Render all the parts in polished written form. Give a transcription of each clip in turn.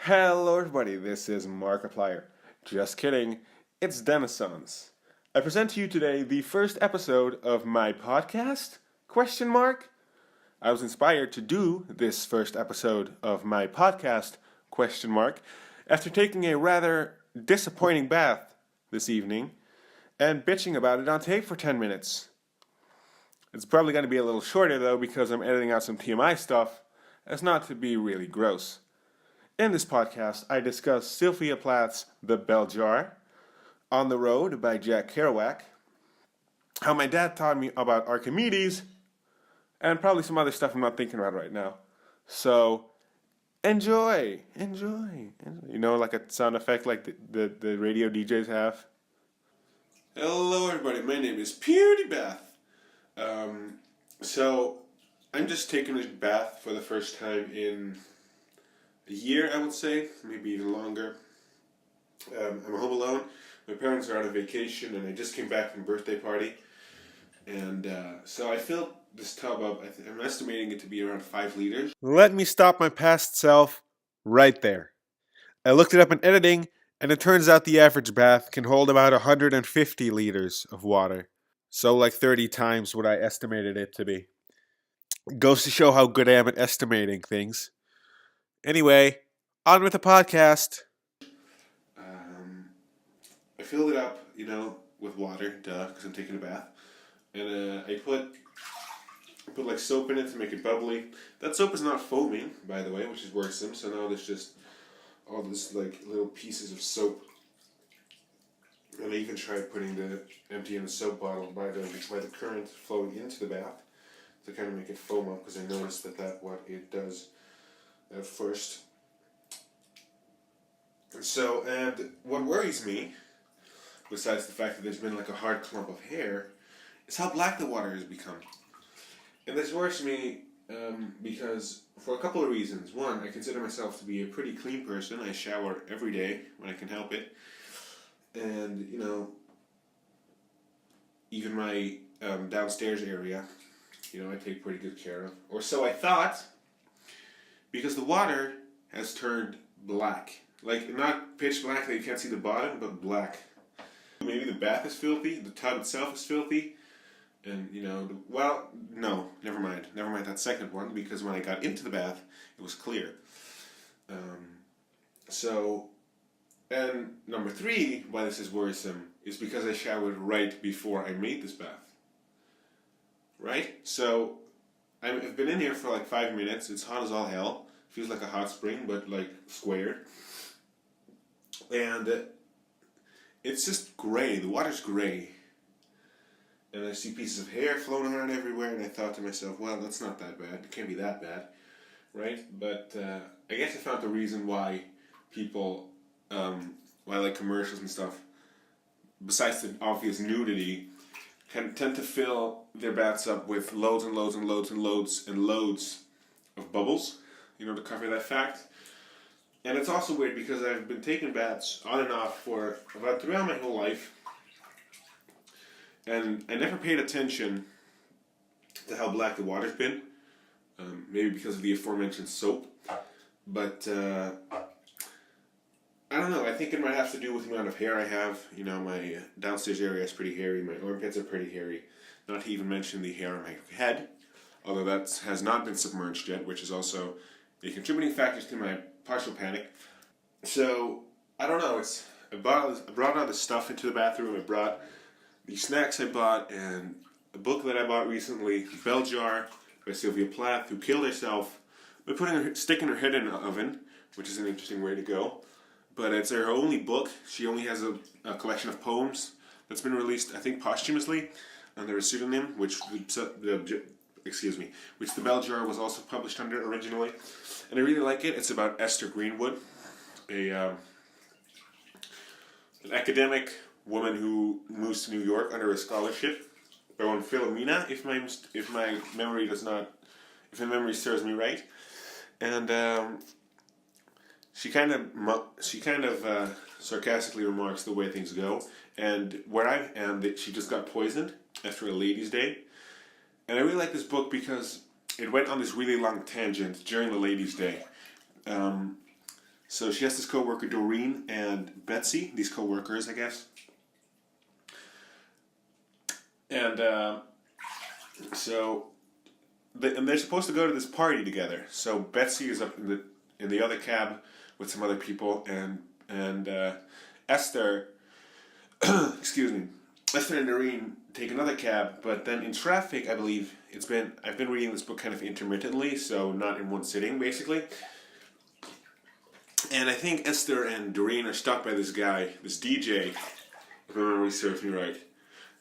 Hello everybody, this is Markiplier. Just kidding, it's Denisons. I present to you today the first episode of my podcast? Question mark? I was inspired to do this first episode of my podcast? Question mark, after taking a rather disappointing bath this evening and bitching about it on tape for 10 minutes. It's probably going to be a little shorter though because I'm editing out some TMI stuff as not to be really gross. In this podcast, I discuss Sylvia Plath's The Bell Jar, On the Road by Jack Kerouac, how my dad taught me about Archimedes, and probably some other stuff I'm not thinking about right now. So, enjoy. You know, like a sound effect like the radio DJs have. Hello everybody, my name is PewDieBath. So, I'm just taking a bath for the first time in a year, I would say, maybe even longer. I'm home alone. My parents are on a vacation, and I just came back from a birthday party. And so I filled this tub up. I'm estimating it to be around 5 liters. Let me stop my past self right there. I looked it up in editing, and it turns out the average bath can hold about 150 liters of water. So like 30 times what I estimated it to be. Goes to show how good I am at estimating things. Anyway, on with the podcast. I filled it up, with water, because I'm taking a bath. And I put like soap in it to make it bubbly. That soap is not foaming, by the way, which is worrisome. So now there's just all this like little pieces of soap. And I even tried emptying the soap bottle by the current flowing into the bath to kind of make it foam up, because I noticed that what it does at first. And what worries me, besides the fact that there's been like a hard clump of hair, is how black the water has become. And this worries me because for a couple of reasons. One, I consider myself to be a pretty clean person. I shower every day when I can help it. And, even my downstairs area, I take pretty good care of. Or so I thought, because the water has turned black. Like, not pitch black that you can't see the bottom, but black. Maybe the bath is filthy, the tub itself is filthy, and, no, never mind that second one, because when I got into the bath, it was clear. And number 3, why this is worrisome, is because I showered right before I made this bath. Right? So, I've been in here for like 5 minutes, it's hot as all hell, feels like a hot spring, but like squared. And it's just gray. The water's gray. And I see pieces of hair floating around everywhere, and I thought to myself, well, that's not that bad. It can't be that bad. Right? But I guess I found the reason why people, why like commercials and stuff, besides the obvious nudity, tend to fill their baths up with loads and loads and loads and loads and loads of bubbles, to cover that fact. And it's also weird because I've been taking baths on and off for about throughout my whole life. And I never paid attention to how black the water's been. Maybe because of the aforementioned soap. But I don't know. I think it might have to do with the amount of hair I have. My downstairs area is pretty hairy. My armpits are pretty hairy. Not to even mention the hair on my head. Although that has not been submerged yet, which is also a contributing factor to my partial panic. So, I don't know, I brought all the stuff into the bathroom. I brought the snacks I bought and a book that I bought recently, The Bell Jar by Sylvia Plath, who killed herself by sticking her head in an oven, which is an interesting way to go. But it's her only book. She only has a collection of poems that's been released, I think, posthumously under a pseudonym, which The Bell Jar was also published under originally. And I really like it. It's about Esther Greenwood, an academic woman who moves to New York under a scholarship by one Philomena, if my memory serves me right. And she kind of sarcastically remarks the way things go. And where I am, that she just got poisoned after a ladies' day. And I really like this book because it went on this really long tangent during the ladies' day. So she has this co-worker Doreen and Betsy, these co-workers, I guess. And and they're supposed to go to this party together. So Betsy is up in the other cab with some other people, and Esther, excuse me, Esther and Doreen take another cab. But then in traffic, I believe I've been reading this book kind of intermittently, so not in one sitting, basically. And I think Esther and Doreen are stuck by this guy, this DJ, if my memory serves me right.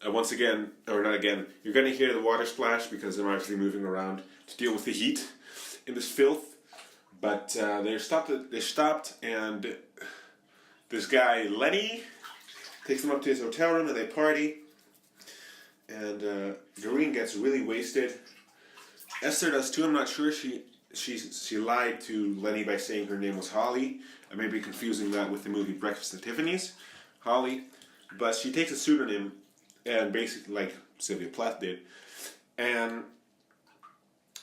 Once again, or not again, you're going to hear the water splash because I'm obviously moving around to deal with the heat in this filth. But they stopped, and this guy, Lenny, takes them up to his hotel room and they party. And Doreen gets really wasted. Esther does too, I'm not sure. She lied to Lenny by saying her name was Holly. I may be confusing that with the movie Breakfast at Tiffany's. Holly. But she takes a pseudonym, and basically, like Sylvia Plath did, and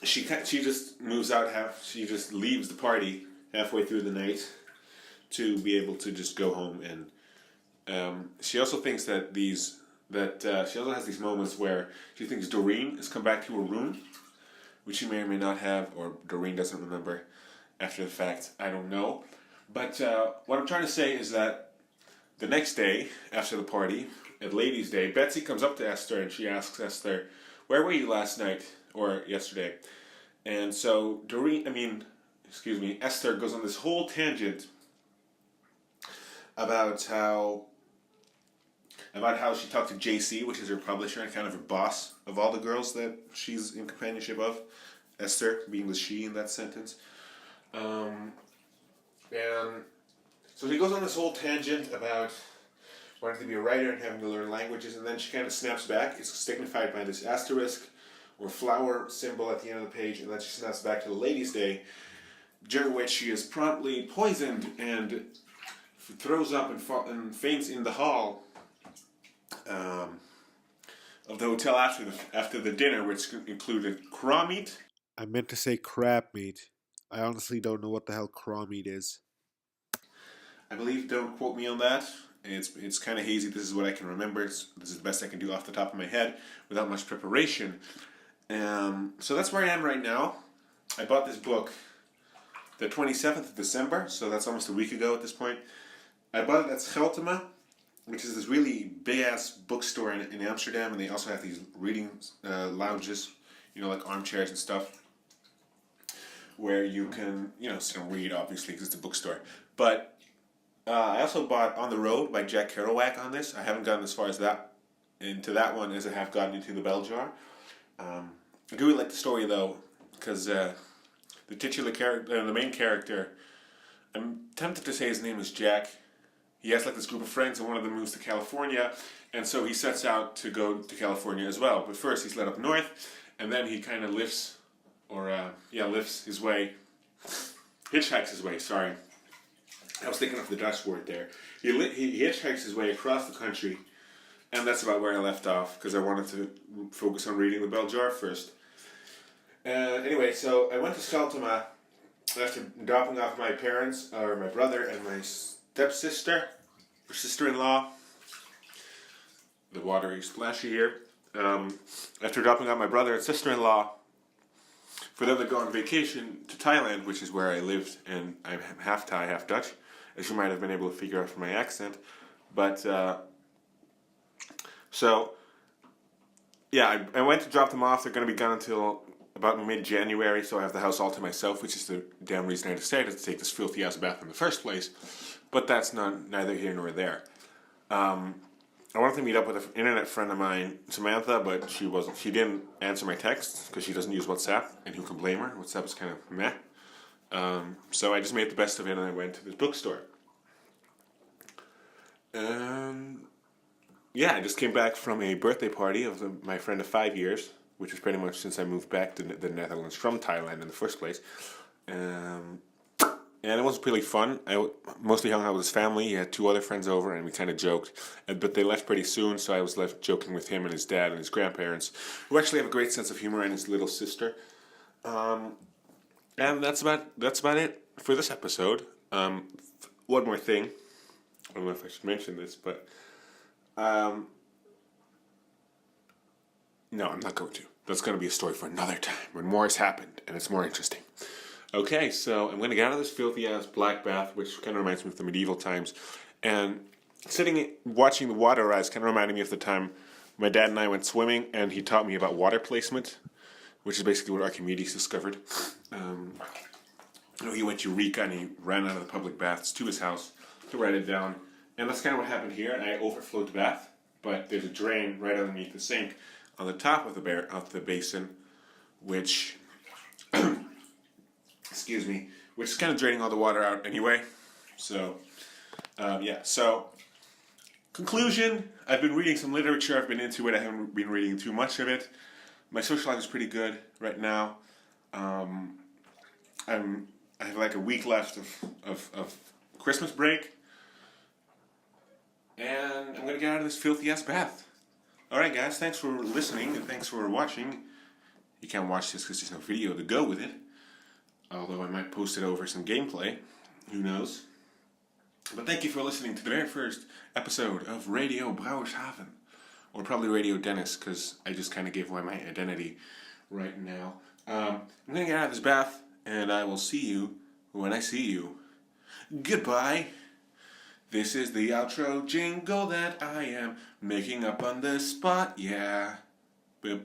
she just moves out she just leaves the party halfway through the night to be able to just go home. And she also thinks that she also has these moments where she thinks Doreen has come back to her room, which she may or may not have, or Doreen doesn't remember after the fact. I don't know. But what I'm trying to say is that the next day after the party, at Ladies' Day, Betsy comes up to Esther and she asks Esther, "Where were you last night or yesterday?" And so Esther goes on this whole tangent about how she talked to JC, which is her publisher and kind of her boss of all the girls that she's in companionship of. Esther being the she in that sentence. And so she goes on this whole tangent about wanting to be a writer and having to learn languages, and then she kind of snaps back. It's signified by this asterisk or flower symbol at the end of the page, and then she snaps back to the Ladies' Day, during which she is promptly poisoned and throws up and faints in the hall of the hotel after the dinner, which included craw meat. I meant to say crab meat. I honestly don't know what the hell craw meat is. I believe, don't quote me on that. It's kind of hazy. This is what I can remember. This is the best I can do off the top of my head without much preparation. So that's where I am right now. I bought this book the 27th of December, so that's almost a week ago at this point. I bought it at Scheltema, which is this really big-ass bookstore in Amsterdam, and they also have these reading lounges, like armchairs and stuff, where you can, sit and read, obviously, because it's a bookstore. But I also bought On the Road by Jack Kerouac on this. I haven't gotten as far as into that one as I have gotten into The Bell Jar. I do really like the story, though, because the titular character, the main character, I'm tempted to say his name is Jack. He has this group of friends, and one of them moves to California, and so he sets out to go to California as well. But first he's led up north, and then he kind of hitchhikes his way, sorry. I was thinking of the Dutch word there. He hitchhikes his way across the country, and that's about where I left off, because I wanted to focus on reading The Bell Jar first. Anyway, so I went to Scheltema after dropping off my parents, or my brother, and my stepsister, or sister-in-law. The water is splashy here. After dropping off my brother and sister-in-law, for them to go on vacation to Thailand, which is where I lived, and I'm half Thai, half Dutch, as you might have been able to figure out from my accent. But, I went to drop them off. They're going to be gone until about mid-January, so I have the house all to myself, which is the damn reason I decided to take this filthy-ass bath in the first place. But that's neither here nor there. I wanted to meet up with an internet friend of mine, Samantha, but she didn't answer my texts because she doesn't use WhatsApp, and who can blame her? WhatsApp is kind of meh. So I just made the best of it, and I went to this bookstore. I just came back from a birthday party of my friend of 5 years, which is pretty much since I moved back to the Netherlands from Thailand in the first place. And it was really fun. I mostly hung out with his family. He had 2 other friends over, and we kind of joked. But they left pretty soon, so I was left joking with him and his dad and his grandparents, who actually have a great sense of humor, and his little sister. And that's about it for this episode. One more thing. I don't know if I should mention this, but no, I'm not going to. That's going to be a story for another time when more has happened and it's more interesting. Okay, so I'm going to get out of this filthy ass black bath, which kind of reminds me of the medieval times, and sitting watching the water rise kind of reminded me of the time my dad and I went swimming, and he taught me about water placement, which is basically what Archimedes discovered. He went to Eureka and he ran out of the public baths to his house to write it down, and that's kind of what happened here. I overflowed the bath, but there's a drain right underneath the sink on the top of the basin, which excuse me, which is kind of draining all the water out anyway. So so conclusion, I've been reading some literature, I've been into it, I haven't been reading too much of it. My social life is pretty good right now. I have like a week left of Christmas break, and I'm gonna get out of this filthy ass bath. Alright guys, thanks for listening and thanks for watching. You can't watch this because there's no video to go with it, although I might post it over some gameplay, who knows. But thank you for listening to the very first episode of Radio Brouwershaven, or probably Radio Dennis, because I just kind of gave away my identity right now. I'm going to get out of this bath, and I will see you when I see you. Goodbye. This is the outro jingle that I am making up on the spot, yeah. Boop.